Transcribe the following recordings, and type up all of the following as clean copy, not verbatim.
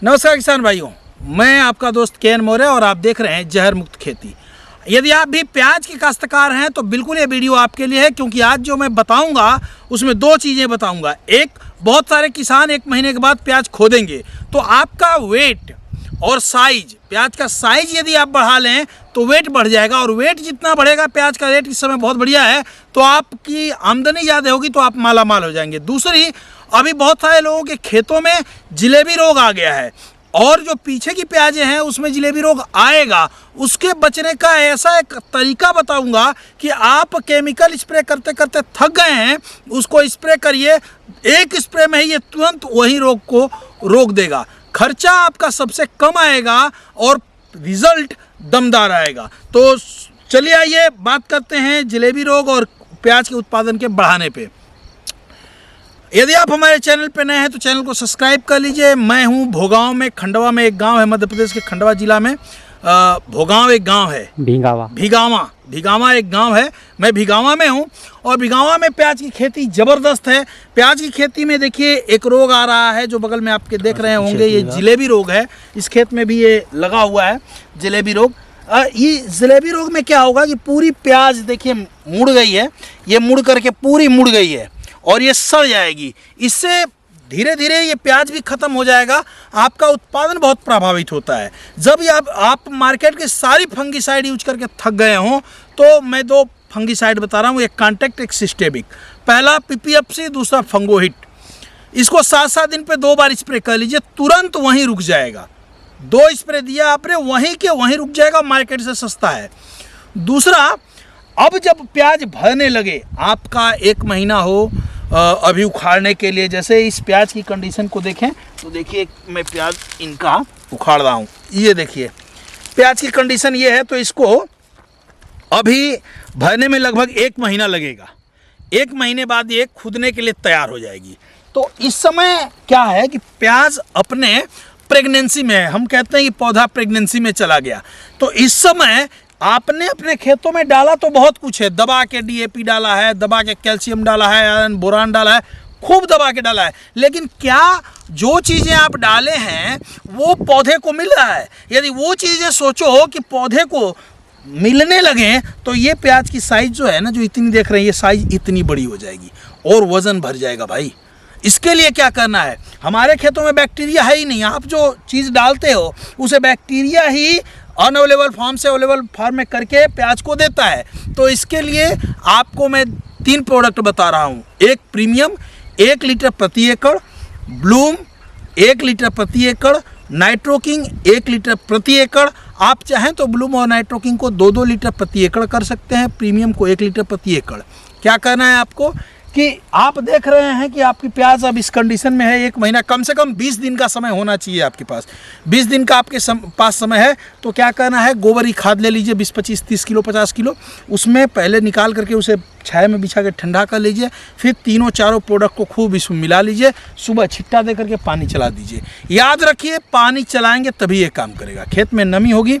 नमस्कार किसान भाइयों, मैं आपका दोस्त के.एन. मौर्य और आप देख रहे हैं जहर मुक्त खेती। यदि आप भी प्याज के काश्तकार हैं तो बिल्कुल ये वीडियो आपके लिए है, क्योंकि आज जो मैं बताऊंगा उसमें दो चीज़ें बताऊंगा। एक, बहुत सारे किसान 1 महीने के बाद प्याज खोदेंगे तो आपका वेट और साइज, प्याज का साइज यदि आप बढ़ा लें तो वेट बढ़ जाएगा, और वेट जितना बढ़ेगा, प्याज का रेट इस समय बहुत बढ़िया है, तो आपकी आमदनी ज़्यादा होगी तो आप माला माल हो जाएंगे। दूसरी, अभी बहुत सारे लोगों के खेतों में जिलेबी रोग आ गया है, और जो पीछे की प्याजें हैं उसमें जिलेबी रोग आएगा। उसके बचने का ऐसा एक तरीका बताऊंगा कि आप केमिकल स्प्रे करते करते थक गए हैं, उसको स्प्रे करिए, एक स्प्रे में ही ये तुरंत वही रोग को रोक देगा। खर्चा आपका सबसे कम आएगा और रिजल्ट दमदार आएगा। तो चलिए आइए बात करते हैं जिलेबी रोग और प्याज के उत्पादन के बढ़ाने पे। यदि आप हमारे चैनल पे नए हैं तो चैनल को सब्सक्राइब कर लीजिए। मैं हूं भोगांव में, खंडवा में एक गांव है मध्य प्रदेश के खंडवा जिला में। भोगांव एक गांव है, भिगावा एक गांव है। मैं भिगावा में हूं और भिगावा में प्याज की खेती ज़बरदस्त है। प्याज की खेती में देखिए एक रोग आ रहा है जो बगल में आपके देख रहे होंगे, ये जिलेबी रोग है। इस खेत में भी ये लगा हुआ है जिलेबी रोग। ये जिलेबी रोग में क्या होगा कि पूरी प्याज देखिए मुड़ गई है, ये मुड़ करके पूरी मुड़ गई है और ये सड़ जाएगी। इससे धीरे धीरे ये प्याज भी ख़त्म हो जाएगा, आपका उत्पादन बहुत प्रभावित होता है। जब ये आप मार्केट की सारी फंगीसाइड यूज करके थक गए हों तो मैं 2 फंगीसाइड बता रहा हूँ, एक कॉन्टैक्ट, एक सिस्टेमिक। पहला PPFC, दूसरा फंगोहिट। इसको 7-7 दिन पे 2 बार स्प्रे कर लीजिए, तुरंत वहीं रुक जाएगा। 2 स्प्रे दिया आपने, वहीं के वहीं रुक जाएगा, मार्केट से सस्ता है। दूसरा, अब जब प्याज भरने लगे, आपका 1 महीना हो अभी उखाड़ने के लिए, जैसे इस प्याज की कंडीशन को देखें तो देखिए मैं प्याज इनका उखाड़ रहा हूँ, ये देखिए प्याज की कंडीशन ये है। तो इसको अभी भरने में लगभग 1 महीना लगेगा। 1 महीने बाद ये खुदने के लिए तैयार हो जाएगी। तो इस समय क्या है कि प्याज अपने प्रेगनेंसी में है, हम कहते हैं कि पौधा प्रेगनेंसी में चला गया। तो इस समय आपने अपने खेतों में डाला तो बहुत कुछ है, दबा के DAP डाला है, दबा के कैल्शियम डाला है, आयरन बोरान डाला है, खूब दबा के डाला है, लेकिन क्या जो चीज़ें आप डाले हैं वो पौधे को मिल रहा है? यदि वो चीज़ें सोचो कि पौधे को मिलने लगे तो ये प्याज की साइज़ जो है ना, जो इतनी देख रहे हैं, ये साइज़ इतनी बड़ी हो जाएगी और वज़न भर जाएगा भाई। इसके लिए क्या करना है, हमारे खेतों में बैक्टीरिया है ही नहीं, आप जो चीज़ डालते हो उसे बैक्टीरिया ही अनअवेलेबल फार्म से अवेलेबल फार्म में करके प्याज को देता है। तो इसके लिए आपको मैं 3 प्रोडक्ट बता रहा हूँ। एक प्रीमियम 1 लीटर प्रति एकड़, ब्लूम 1 लीटर प्रति एकड़, नाइट्रोकिंग 1 लीटर प्रति एकड़। आप चाहें तो ब्लूम और नाइट्रोकिंग को 2-2 लीटर प्रति एकड़ कर सकते हैं, प्रीमियम को 1 लीटर प्रति एकड़। क्या करना है आपको कि आप देख रहे हैं कि आपकी प्याज अब इस कंडीशन में है, 1 महीना, कम से कम 20 दिन का समय होना चाहिए आपके पास। 20 दिन का आपके पास समय है तो क्या करना है, गोबरी खाद ले लीजिए 20, 25, 30 किलो, 50 किलो। उसमें पहले निकाल करके उसे छाया में बिछा के ठंडा कर लीजिए, फिर 3-4 प्रोडक्ट को खूब इसमें मिला लीजिए, सुबह छिट्टा दे करके पानी चला दीजिए। याद रखिए, पानी चलाएंगे तभी ये काम करेगा, खेत में नमी होगी,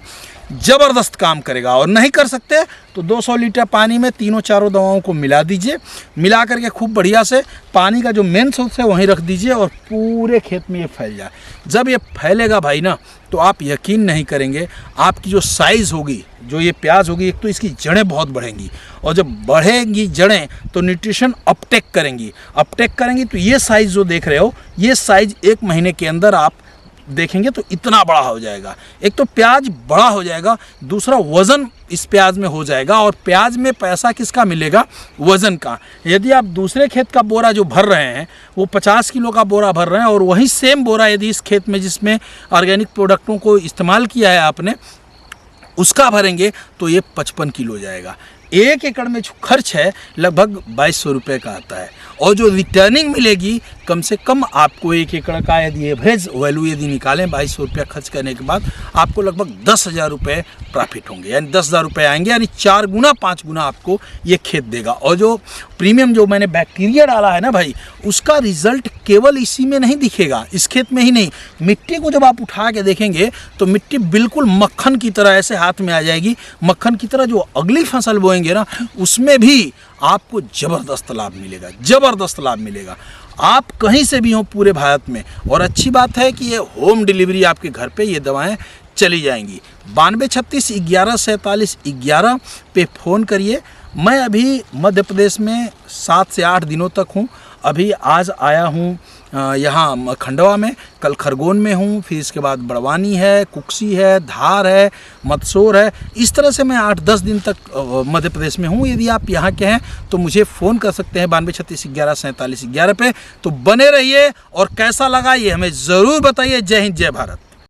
ज़बरदस्त काम करेगा। और नहीं कर सकते तो 200 लीटर पानी में 3-4 दवाओं को मिला दीजिए, मिला करके खूब बढ़िया से पानी का जो मेन सोर्स है वहीं रख दीजिए और पूरे खेत में ये फैल जाए। जब ये फैलेगा भाई ना, तो आप यकीन नहीं करेंगे, आपकी जो साइज़ होगी, जो ये प्याज होगी, एक तो इसकी जड़ें बहुत बढ़ेंगी, और जब बढ़ेंगी जड़ें तो न्यूट्रिशन अपटेक करेंगी तो ये साइज़ जो देख रहे हो, ये साइज़ 1 महीने के अंदर आप देखेंगे तो इतना बड़ा हो जाएगा। एक तो प्याज बड़ा हो जाएगा, दूसरा वज़न इस प्याज में हो जाएगा। और प्याज में पैसा किसका मिलेगा? वज़न का। यदि आप दूसरे खेत का बोरा जो भर रहे हैं वो 50 किलो का बोरा भर रहे हैं, और वही सेम बोरा यदि इस खेत में जिसमें ऑर्गेनिक प्रोडक्टों को इस्तेमाल किया है आपने, उसका भरेंगे तो ये 55 किलो जाएगा। 1 एकड़ में जो खर्च है लगभग 2200 रुपये का आता है, और जो रिटर्निंग मिलेगी कम से कम आपको 1 एकड़ का यदि एवरेज वैल्यू यदि निकालें 2200 रुपया खर्च करने के बाद, आपको लगभग 10,000 रुपये प्रॉफिट होंगे, यानी 10,000 रुपये आएंगे, यानी 4 गुना 5 गुना आपको ये खेत देगा। और जो प्रीमियम जो मैंने बैक्टीरिया डाला है ना भाई, उसका रिजल्ट केवल इसी में नहीं दिखेगा, इस खेत में ही नहीं, मिट्टी को जब आप उठा के देखेंगे तो मिट्टी बिल्कुल मक्खन की तरह ऐसे हाथ में आ जाएगी, मक्खन की तरह। जो अगली फसल बोएंगे ना, उसमें भी आपको ज़बरदस्त लाभ मिलेगा, ज़बरदस्त लाभ मिलेगा। आप कहीं से भी हों पूरे भारत में। और अच्छी बात है कि ये होम डिलीवरी आपके घर पे ये दवाएं चली जाएंगी। 9236114711 पे फ़ोन करिए। मैं अभी मध्य प्रदेश में 7 से 8 दिनों तक हूँ। अभी आज आया हूँ यहाँ खंडवा में, कल खरगोन में हूँ, फिर इसके बाद बड़वानी है, कुक्सी है, धार है, मंदसौर है। इस तरह से मैं 8-10 दिन तक मध्य प्रदेश में हूँ। यदि आप यहाँ के हैं तो मुझे फ़ोन कर सकते हैं 9236114711 पे। तो बने रहिए और कैसा लगा ये हमें ज़रूर बताइए। जय हिंद, जय भारत।